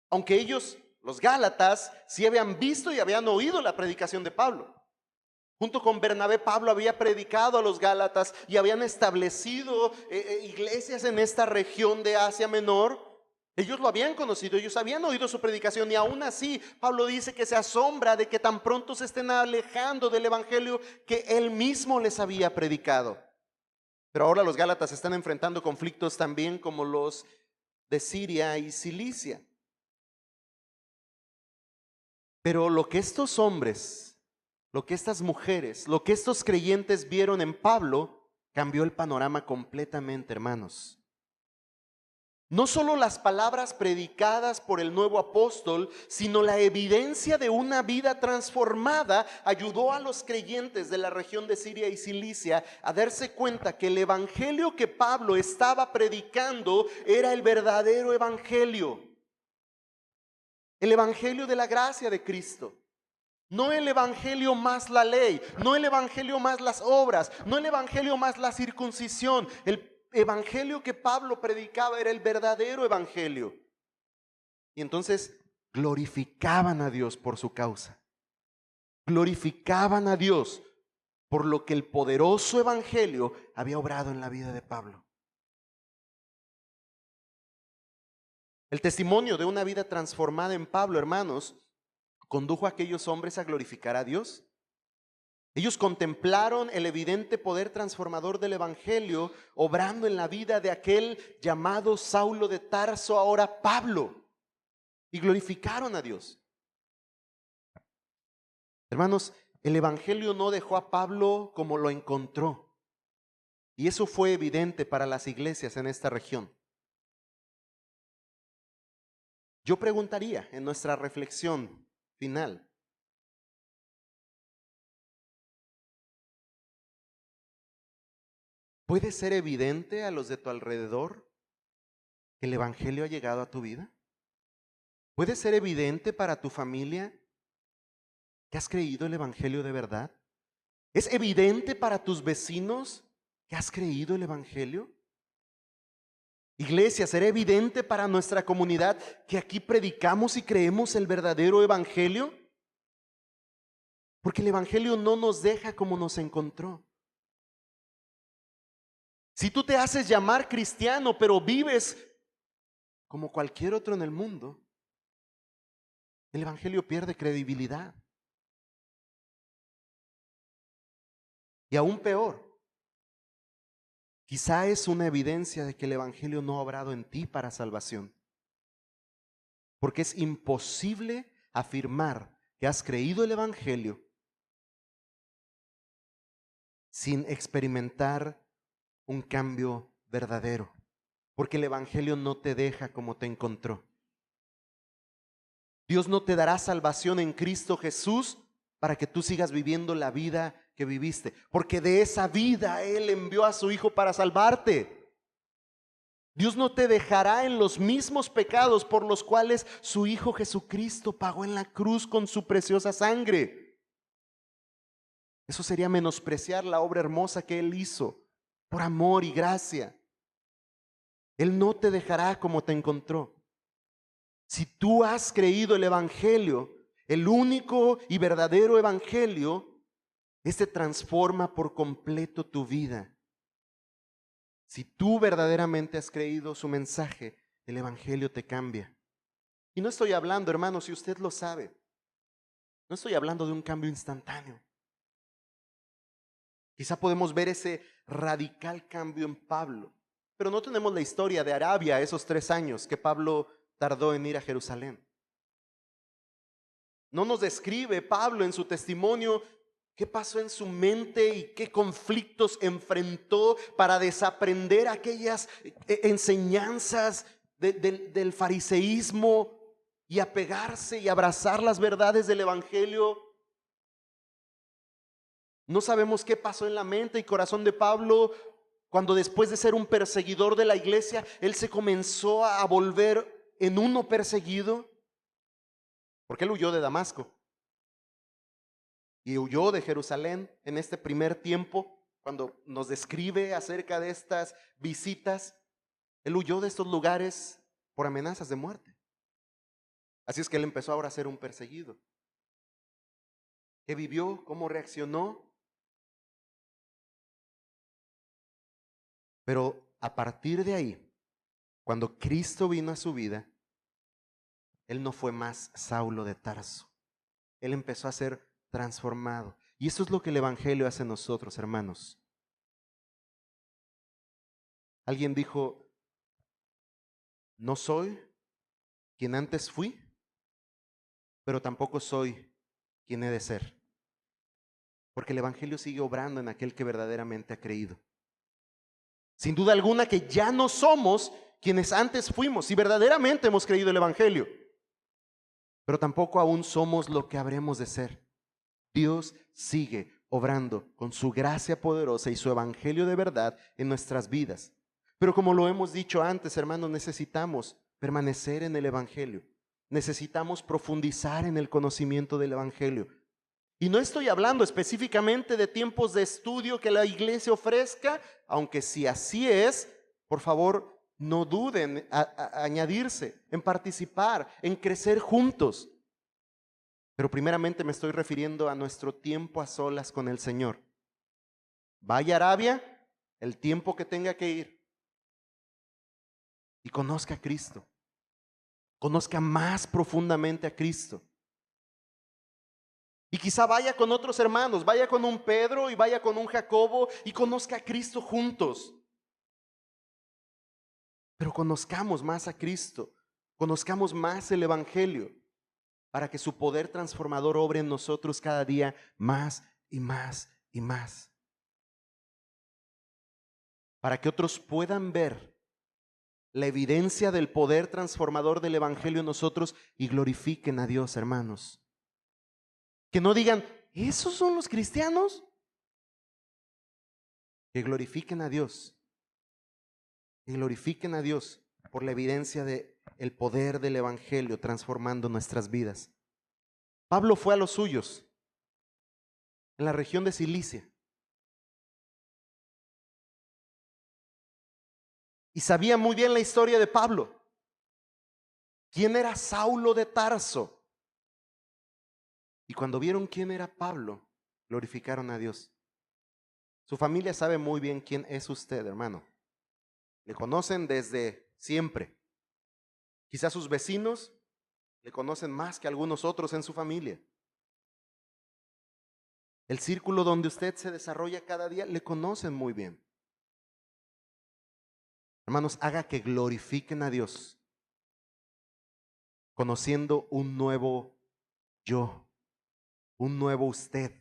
aunque ellos, los gálatas, sí habían visto y habían oído la predicación de Pablo. Junto con Bernabé, Pablo había predicado a los gálatas y habían establecido iglesias en esta región de Asia Menor. Ellos lo habían conocido, ellos habían oído su predicación y aún así Pablo dice que se asombra de que tan pronto se estén alejando del evangelio que él mismo les había predicado. Pero ahora los gálatas están enfrentando conflictos también como los de Siria y Cilicia. Pero lo que estos hombres, lo que estas mujeres, lo que estos creyentes vieron en Pablo cambió el panorama completamente, hermanos. No solo las palabras predicadas por el nuevo apóstol, sino la evidencia de una vida transformada ayudó a los creyentes de la región de Siria y Cilicia a darse cuenta que el evangelio que Pablo estaba predicando era el verdadero evangelio. El evangelio de la gracia de Cristo. No el evangelio más la ley, no el evangelio más las obras, no el evangelio más la circuncisión. El evangelio que Pablo predicaba era el verdadero evangelio. Y entonces glorificaban a Dios por su causa. Glorificaban a Dios por lo que el poderoso evangelio había obrado en la vida de Pablo. El testimonio de una vida transformada en Pablo, hermanos, condujo a aquellos hombres a glorificar a Dios. Ellos contemplaron el evidente poder transformador del evangelio obrando en la vida de aquel llamado Saulo de Tarso, ahora Pablo. y glorificaron a Dios. Hermanos, el evangelio no dejó a Pablo como lo encontró. Y eso fue evidente para las iglesias en esta región. Yo preguntaría en nuestra reflexión final: ¿puede ser evidente a los de tu alrededor que el evangelio ha llegado a tu vida? ¿Puede ser evidente para tu familia que has creído el evangelio de verdad? ¿Es evidente para tus vecinos que has creído el evangelio? Iglesia, ¿será evidente para nuestra comunidad que aquí predicamos y creemos el verdadero evangelio? Porque el evangelio no nos deja como nos encontró. Si tú te haces llamar cristiano, pero vives como cualquier otro en el mundo, el evangelio pierde credibilidad. Y aún peor, quizá es una evidencia de que el evangelio no ha obrado en ti para salvación. Porque es imposible afirmar que has creído el evangelio sin experimentar un cambio verdadero. Porque el evangelio no te deja como te encontró. Dios no te dará salvación en Cristo Jesús para que tú sigas viviendo la vida que viviste, porque de esa vida Él envió a su Hijo para salvarte. Dios no te dejará en los mismos pecados por los cuales su Hijo Jesucristo pagó en la cruz con su preciosa sangre. Eso sería menospreciar la obra hermosa que Él hizo por amor y gracia. Él no te dejará como te encontró. Si tú has creído el evangelio, el único y verdadero evangelio, este transforma por completo tu vida. Si tú verdaderamente has creído su mensaje, el evangelio te cambia. Y no estoy hablando, hermanos, si usted lo sabe, no estoy hablando de un cambio instantáneo. Quizá podemos ver ese radical cambio en Pablo, pero no tenemos la historia de Arabia, esos 3 años que Pablo tardó en ir a Jerusalén. No nos describe Pablo en su testimonio qué pasó en su mente y qué conflictos enfrentó para desaprender aquellas enseñanzas del fariseísmo y apegarse y abrazar las verdades del evangelio. No sabemos qué pasó en la mente y corazón de Pablo cuando, después de ser un perseguidor de la iglesia, él se comenzó a volver en uno perseguido, porque él huyó de Damasco y huyó de Jerusalén en este primer tiempo. Cuando nos describe acerca de estas visitas, él huyó de estos lugares por amenazas de muerte. Así es que él empezó ahora a ser un perseguido. ¿Qué vivió? ¿Cómo reaccionó? Pero a partir de ahí, cuando Cristo vino a su vida, él no fue más Saulo de Tarso. Él empezó a ser transformado. Y eso es lo que el evangelio hace en nosotros, hermanos. Alguien dijo: no soy quien antes fui, pero tampoco soy quien he de ser. Porque el evangelio sigue obrando en aquel que verdaderamente ha creído. Sin duda alguna que ya no somos quienes antes fuimos, si verdaderamente hemos creído el evangelio. Pero tampoco aún somos lo que habremos de ser. Dios sigue obrando con su gracia poderosa y su evangelio de verdad en nuestras vidas. Pero como lo hemos dicho antes, hermanos, necesitamos permanecer en el evangelio. Necesitamos profundizar en el conocimiento del evangelio. Y no estoy hablando específicamente de tiempos de estudio que la iglesia ofrezca, aunque si así es, por favor, no duden a añadirse, en participar, en crecer juntos. Pero primeramente me estoy refiriendo a nuestro tiempo a solas con el Señor. Vaya a Arabia el tiempo que tenga que ir y conozca a Cristo. Conozca más profundamente a Cristo. Y quizá vaya con otros hermanos, vaya con un Pedro y vaya con un Jacobo y conozca a Cristo juntos. Pero conozcamos más a Cristo. Conozcamos más el Evangelio para que su poder transformador obre en nosotros cada día más y más y más. Para que otros puedan ver la evidencia del poder transformador del Evangelio en nosotros y glorifiquen a Dios, hermanos. Que no digan, ¿esos son los cristianos? Que glorifiquen a Dios. Que glorifiquen a Dios por la evidencia del poder del Evangelio transformando nuestras vidas. Pablo fue a los suyos en la región de Cilicia. Y sabía muy bien la historia de Pablo. ¿Quién era Saulo de Tarso? Y cuando vieron quién era Pablo, glorificaron a Dios. Su familia sabe muy bien quién es usted, hermano. Le conocen desde siempre. Quizás sus vecinos le conocen más que algunos otros en su familia. El círculo donde usted se desarrolla cada día le conocen muy bien. Hermanos, haga que glorifiquen a Dios, conociendo un nuevo yo, un nuevo usted,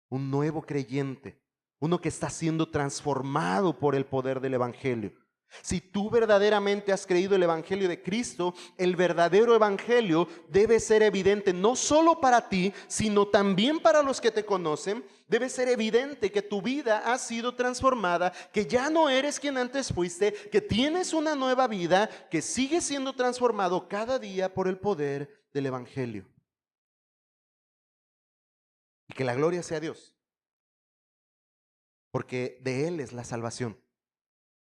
un nuevo creyente, uno que está siendo transformado por el poder del Evangelio. Si tú verdaderamente has creído el Evangelio de Cristo, el verdadero Evangelio debe ser evidente no solo para ti, sino también para los que te conocen. Debe ser evidente que tu vida ha sido transformada, que ya no eres quien antes fuiste, que tienes una nueva vida, que sigues siendo transformado cada día por el poder del Evangelio. Y que la gloria sea a Dios, porque de Él es la salvación.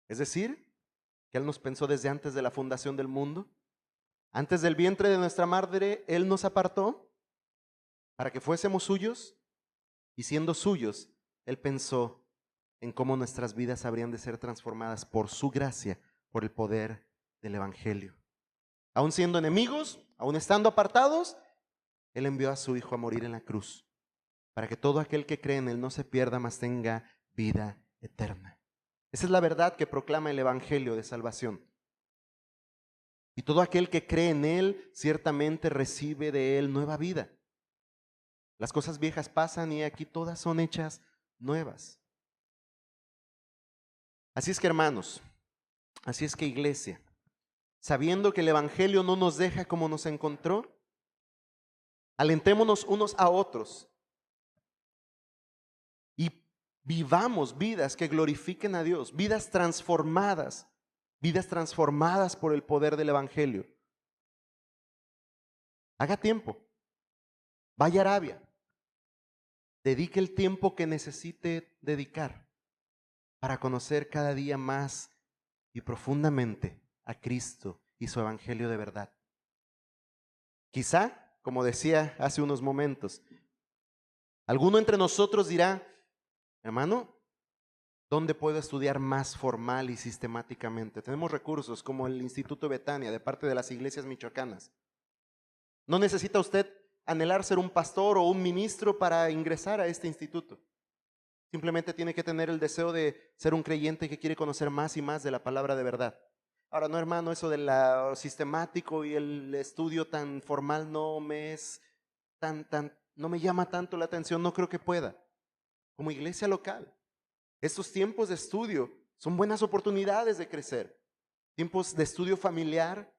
Es decir, que Él nos pensó desde antes de la fundación del mundo. Antes del vientre de nuestra madre, Él nos apartó para que fuésemos suyos, y siendo suyos, Él pensó en cómo nuestras vidas habrían de ser transformadas por su gracia, por el poder del Evangelio. Aún siendo enemigos, aún estando apartados, Él envió a su Hijo a morir en la cruz, para que todo aquel que cree en Él no se pierda, mas tenga vida eterna. Esa es la verdad que proclama el Evangelio de salvación. Y todo aquel que cree en Él ciertamente recibe de Él nueva vida. Las cosas viejas pasan y aquí todas son hechas nuevas. Así es que, hermanos, así es que, iglesia, sabiendo que el Evangelio no nos deja como nos encontró, alentémonos unos a otros y vivamos vidas que glorifiquen a Dios, vidas transformadas por el poder del Evangelio. Haga tiempo, vaya a Arabia, dedique el tiempo que necesite dedicar para conocer cada día más y profundamente a Cristo y su Evangelio de verdad. Quizá, como decía hace unos momentos, alguno entre nosotros dirá, hermano, ¿dónde puedo estudiar más formal y sistemáticamente? Tenemos recursos como el Instituto Betania de parte de las iglesias michoacanas. No necesita usted anhelar ser un pastor o un ministro para ingresar a este instituto. Simplemente tiene que tener el deseo de ser un creyente que quiere conocer más y más de la palabra de verdad. Ahora, no, hermano, eso de lo sistemático y el estudio tan formal no me es no me llama tanto la atención, no creo que pueda. Como iglesia local, estos tiempos de estudio son buenas oportunidades de crecer. Tiempos de estudio familiar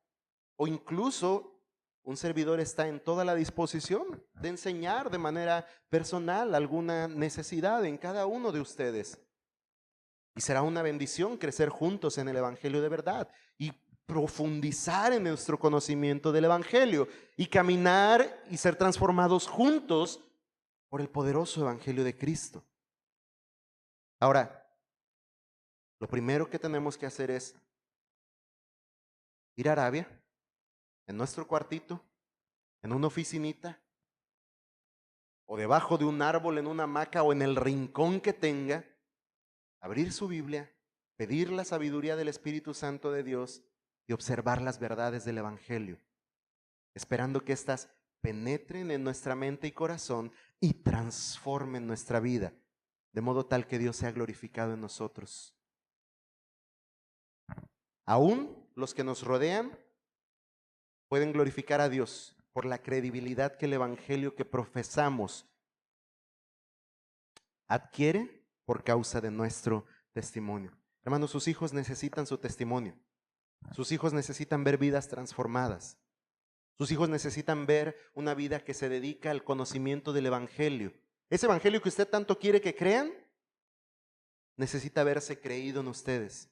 o incluso un servidor está en toda la disposición de enseñar de manera personal alguna necesidad en cada uno de ustedes. Y será una bendición crecer juntos en el Evangelio de verdad y profundizar en nuestro conocimiento del Evangelio y caminar y ser transformados juntos por el poderoso Evangelio de Cristo. Ahora, lo primero que tenemos que hacer es ir a Arabia, en nuestro cuartito, en una oficinita, o debajo de un árbol, en una hamaca o en el rincón que tenga, abrir su Biblia, pedir la sabiduría del Espíritu Santo de Dios y observar las verdades del Evangelio, esperando que éstas penetren en nuestra mente y corazón y transformen nuestra vida, de modo tal que Dios sea glorificado en nosotros. Aún los que nos rodean pueden glorificar a Dios por la credibilidad que el evangelio que profesamos adquiere por causa de nuestro testimonio. Hermanos, sus hijos necesitan su testimonio. Sus hijos necesitan ver vidas transformadas. Sus hijos necesitan ver una vida que se dedica al conocimiento del evangelio. Ese evangelio que usted tanto quiere que crean, necesita verse creído en ustedes.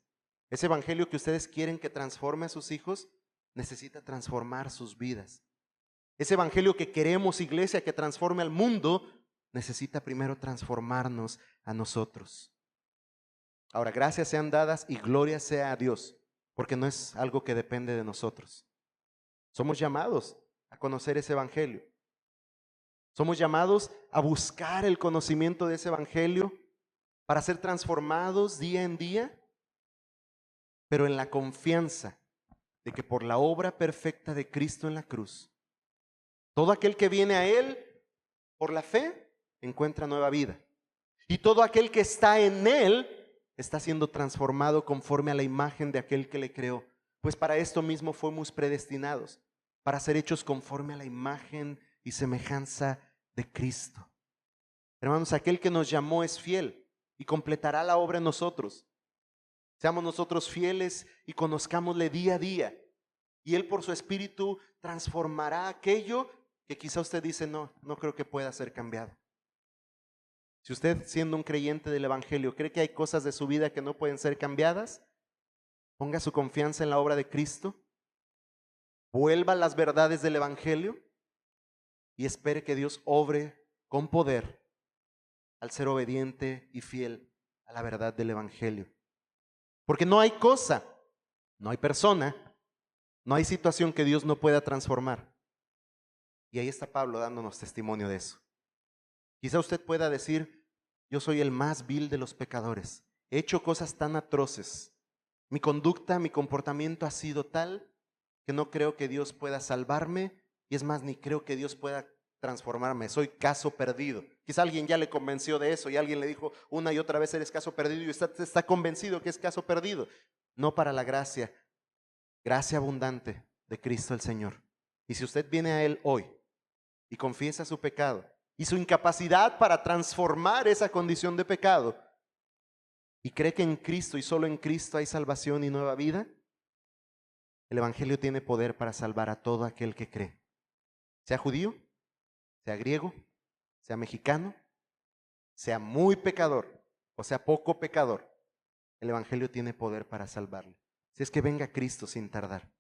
Ese evangelio que ustedes quieren que transforme a sus hijos, necesita transformar sus vidas. Ese evangelio que queremos, iglesia, que transforme al mundo, necesita primero transformarnos a nosotros. Ahora, gracias sean dadas y gloria sea a Dios, porque no es algo que depende de nosotros. Somos llamados a conocer ese evangelio. Somos llamados a buscar el conocimiento de ese evangelio para ser transformados día en día, pero en la confianza de que por la obra perfecta de Cristo en la cruz, todo aquel que viene a Él por la fe encuentra nueva vida. Y todo aquel que está en Él está siendo transformado conforme a la imagen de aquel que le creó. Pues para esto mismo fuimos predestinados, para ser hechos conforme a la imagen y semejanza de Cristo. Hermanos, aquel que nos llamó es fiel y completará la obra en nosotros. Seamos nosotros fieles y conozcámosle día a día. Y Él por su Espíritu transformará aquello que quizá usted dice, no creo que pueda ser cambiado. Si usted, siendo un creyente del Evangelio, cree que hay cosas de su vida que no pueden ser cambiadas, ponga su confianza en la obra de Cristo, vuelva a las verdades del Evangelio y espere que Dios obre con poder al ser obediente y fiel a la verdad del Evangelio. Porque no hay cosa, no hay persona, no hay situación que Dios no pueda transformar. Y ahí está Pablo dándonos testimonio de eso. Quizá usted pueda decir, yo soy el más vil de los pecadores. He hecho cosas tan atroces. Mi conducta, mi comportamiento ha sido tal que no creo que Dios pueda salvarme. Y es más, ni creo que Dios pueda transformarme. Soy caso perdido. Quizá alguien ya le convenció de eso y alguien le dijo una y otra vez eres caso perdido y usted está convencido que es caso perdido. No para la gracia abundante de Cristo el Señor. Y si usted viene a Él hoy y confiesa su pecado y su incapacidad para transformar esa condición de pecado y cree que en Cristo y solo en Cristo hay salvación y nueva vida, el Evangelio tiene poder para salvar a todo aquel que cree, sea judío, sea griego, sea mexicano, sea muy pecador o sea poco pecador. El Evangelio tiene poder para salvarle. Si es que venga Cristo sin tardar.